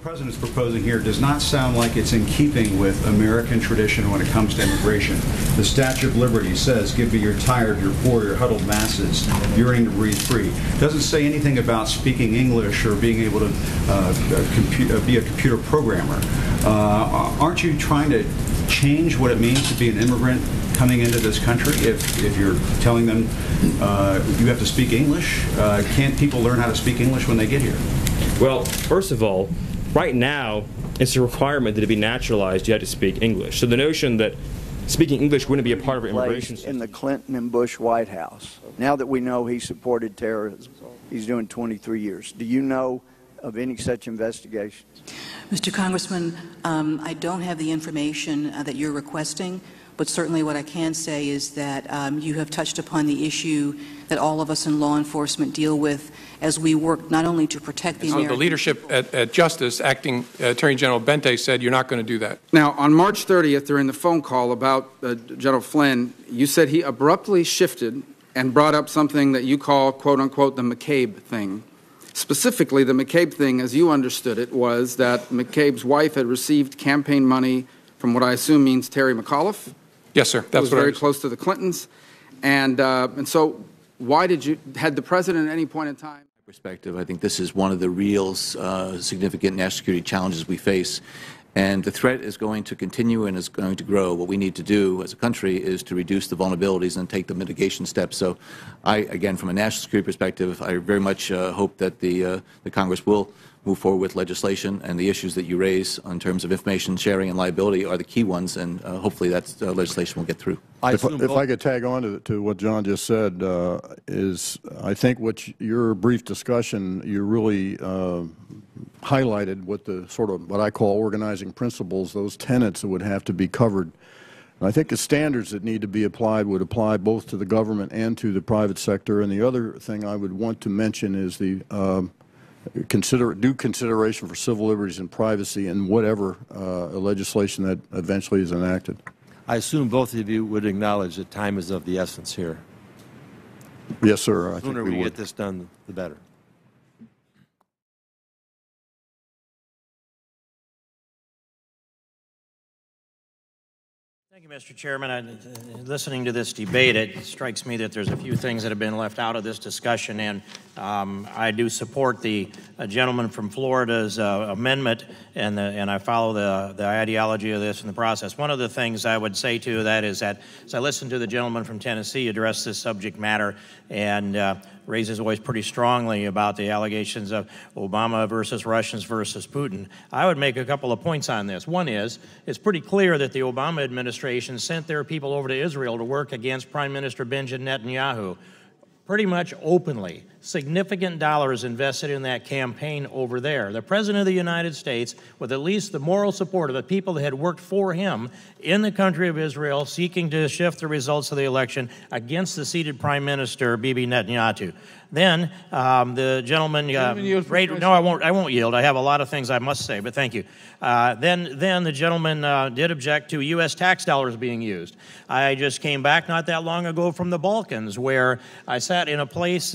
President's proposing here does not sound like it's in keeping with American tradition when it comes to immigration. The Statue of Liberty says, give me your tired, your poor, your huddled masses, yearning to breathe free. It doesn't say anything about speaking English or being able to be a computer programmer. Aren't you trying to change what it means to be an immigrant coming into this country? If you're telling them you have to speak English, can't people learn how to speak English when they get here? Well, first of all, right now, it's a requirement that to be naturalized, you have to speak English. So the notion that speaking English wouldn't be a part of an immigration system. In the Clinton and Bush White House, now that we know he supported terrorism, he's doing 23 years. Do you know of any such investigations? Mr. Congressman, I don't have the information that you're requesting, but certainly what I can say is that you have touched upon the issue that all of us in law enforcement deal with as we work not only to protect the American... So the leadership at Justice, Acting Attorney General Bente, said you're not going to do that. Now, on March 30th, during the phone call about General Flynn, you said he abruptly shifted and brought up something that you call, quote-unquote, the McCabe thing. Specifically, the McCabe thing, as you understood it, was that McCabe's wife had received campaign money from what I assume means Terry McAuliffe. Yes, sir. That's was very close to the Clintons. And so why had the president at any point in time... Perspective, I think this is one of the real significant national security challenges we face. And the threat is going to continue and is going to grow. What we need to do as a country is to reduce the vulnerabilities and take the mitigation steps. So again, from a national security perspective, I very much hope that the Congress will move forward with legislation, and the issues that you raise in terms of information sharing and liability are the key ones, and hopefully that legislation will get through. If I could tag on to what John just said, is I think your brief discussion, you really highlighted what the sort of what I call organizing principles, those tenets that would have to be covered. And I think the standards that need to be applied would apply both to the government and to the private sector. And the other thing I would want to mention is the due consideration for civil liberties and privacy in whatever legislation that eventually is enacted. I assume both of you would acknowledge that time is of the essence here. Yes, sir. The sooner we get this done, the better. Thank you, Mr. Chairman. Listening to this debate, it strikes me that there's a few things that have been left out of this discussion, and I do support the gentleman from Florida's amendment, and I follow the ideology of this in the process. One of the things I would say to that is that as I listened to the gentleman from Tennessee address this subject matter and raise his voice pretty strongly about the allegations of Obama versus Russians versus Putin, I would make a couple of points on this. One is, it's pretty clear that the Obama administration sent their people over to Israel to work against Prime Minister Benjamin Netanyahu, pretty much openly. Significant dollars invested in that campaign over there. The President of the United States, with at least the moral support of the people that had worked for him in the country of Israel, seeking to shift the results of the election against the seated Prime Minister, Bibi Netanyahu. Then the gentleman, no, I won't yield. I have a lot of things I must say, but thank you. Then the gentleman did object to U.S. tax dollars being used. I just came back not that long ago from the Balkans, where I sat in a place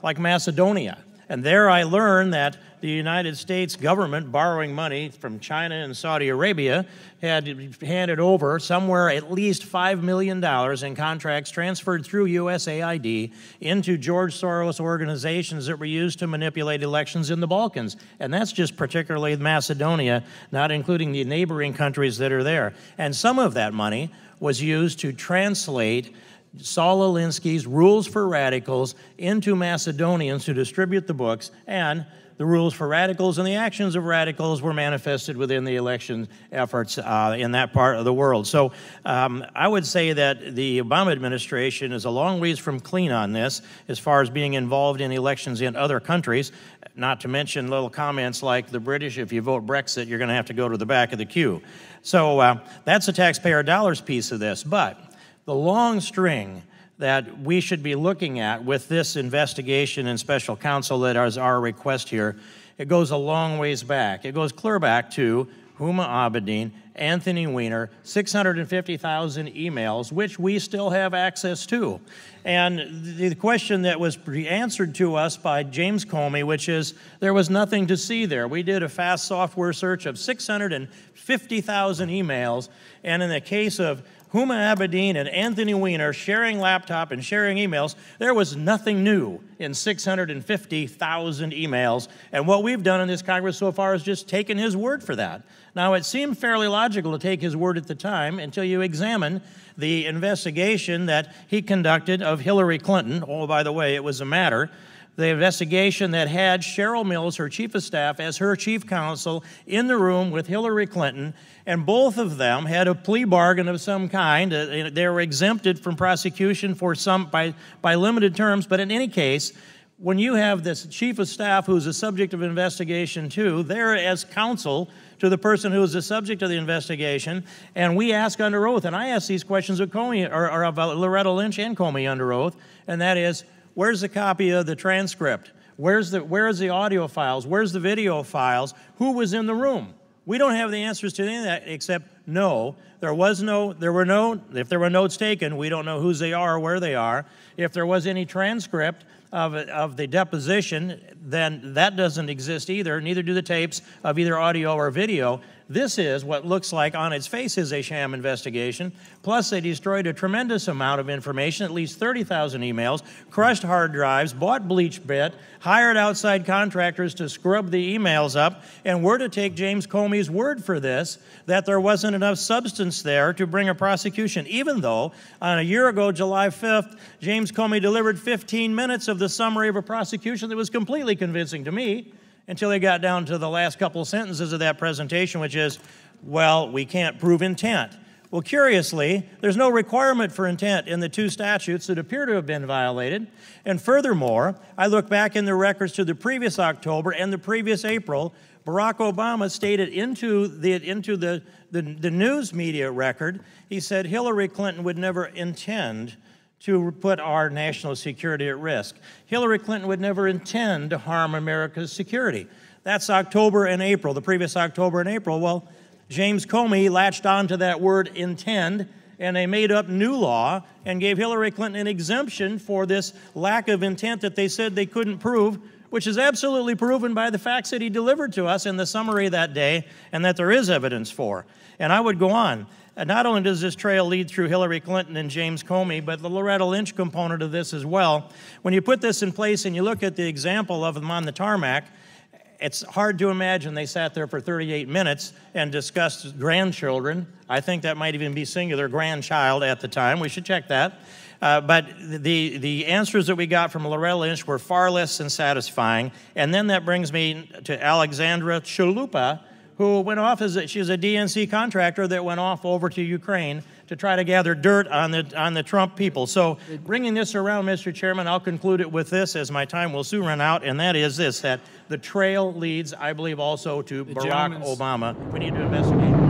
like Macedonia. And there I learned that the United States government, borrowing money from China and Saudi Arabia, had handed over somewhere at least $5 million in contracts transferred through USAID into George Soros organizations that were used to manipulate elections in the Balkans. And that's just particularly Macedonia, not including the neighboring countries that are there. And some of that money was used to translate Saul Alinsky's Rules for Radicals into Macedonians to distribute the books, and the rules for radicals and the actions of radicals were manifested within the election efforts in that part of the world. So I would say that the Obama administration is a long ways from clean on this as far as being involved in elections in other countries, not to mention little comments like the British, if you vote Brexit, you're going to have to go to the back of the queue. So that's the taxpayer dollars piece of this. But the long string that we should be looking at with this investigation and special counsel that is our request here, it goes a long ways back. It goes clear back to COMEY and Abedin Anthony Weiner, 650,000 emails, which we still have access to. And the question that was answered to us by James Comey, which is there was nothing to see there. We did a fast software search of 650,000 emails, and in the case of COMEY and Abedin and Anthony Weiner sharing laptop and sharing emails, there was nothing new in 650,000 emails. And what we've done in this Congress so far is just taken his word for that. Now, it seemed fairly logical to take his word at the time until you examine the investigation that he conducted of Hillary Clinton. Oh, by the way, it was a matter. The investigation that had Cheryl Mills, her chief of staff, as her chief counsel in the room with Hillary Clinton, and both of them had a plea bargain of some kind. They were exempted from prosecution for some by limited terms, but in any case, when you have this chief of staff who's the subject of investigation too, they're as counsel to the person who is the subject of the investigation, and we ask under oath, and I ask these questions of Comey, or of Loretta Lynch and Comey under oath, and that is, where's the copy of the transcript? Where's the audio files? Where's the video files? Who was in the room? We don't have the answers to any of that except no. If there were notes taken, we don't know whose they are or where they are. If there was any transcript of the deposition, then that doesn't exist either. Neither do the tapes of either audio or video. This is what looks like on its face is a sham investigation. Plus, they destroyed a tremendous amount of information, at least 30,000 emails, crushed hard drives, bought bleach bit, hired outside contractors to scrub the emails up, and we're to take James Comey's word for this, that there wasn't enough substance there to bring a prosecution, even though on a year ago, July 5th, James Comey delivered 15 minutes of the summary of a prosecution that was completely convincing to me, until they got down to the last couple sentences of that presentation, which is, well, we can't prove intent. Well, curiously, there's no requirement for intent in the two statutes that appear to have been violated. And furthermore, I look back in the records to the previous October and the previous April. Barack Obama stated into the news media record, he said Hillary Clinton would never intend to put our national security at risk. Hillary Clinton would never intend to harm America's security. That's October and April, the previous October and April. Well, James Comey latched on to that word intend, and they made up new law and gave Hillary Clinton an exemption for this lack of intent that they said they couldn't prove, which is absolutely proven by the facts that he delivered to us in the summary that day, and that there is evidence for. And I would go on. And not only does this trail lead through Hillary Clinton and James Comey, but the Loretta Lynch component of this as well. When you put this in place and you look at the example of them on the tarmac, it's hard to imagine they sat there for 38 minutes and discussed grandchildren. I think that might even be singular, grandchild at the time. We should check that. But the answers that we got from Loretta Lynch were far less than satisfying. And then that brings me to Alexandra Chalupa, who went off she's a DNC contractor that went off over to Ukraine to try to gather dirt on the Trump people. So bringing this around, Mr. Chairman, I'll conclude it with this, as my time will soon run out, and that is this, that the trail leads, I believe, also to Barack Obama. We need to investigate.